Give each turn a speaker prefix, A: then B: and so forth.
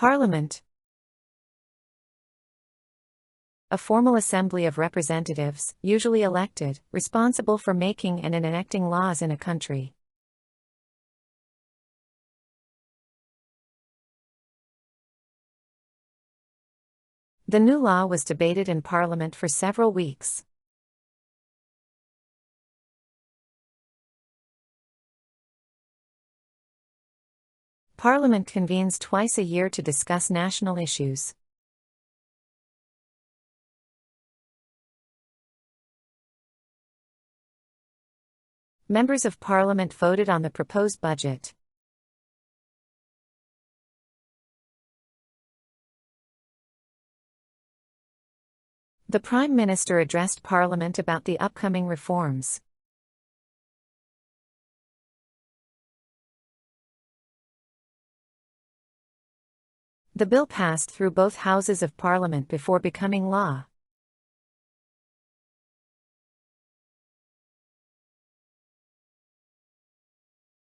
A: Parliament. A formal assembly of representatives, usually elected, responsible for making and enacting laws in a country. The new law was debated in Parliament for several weeks. Parliament convenes twice a year to discuss national issues. Members of Parliament voted on the proposed budget. The Prime Minister addressed Parliament about the upcoming reforms. The bill passed through both houses of Parliament before becoming law.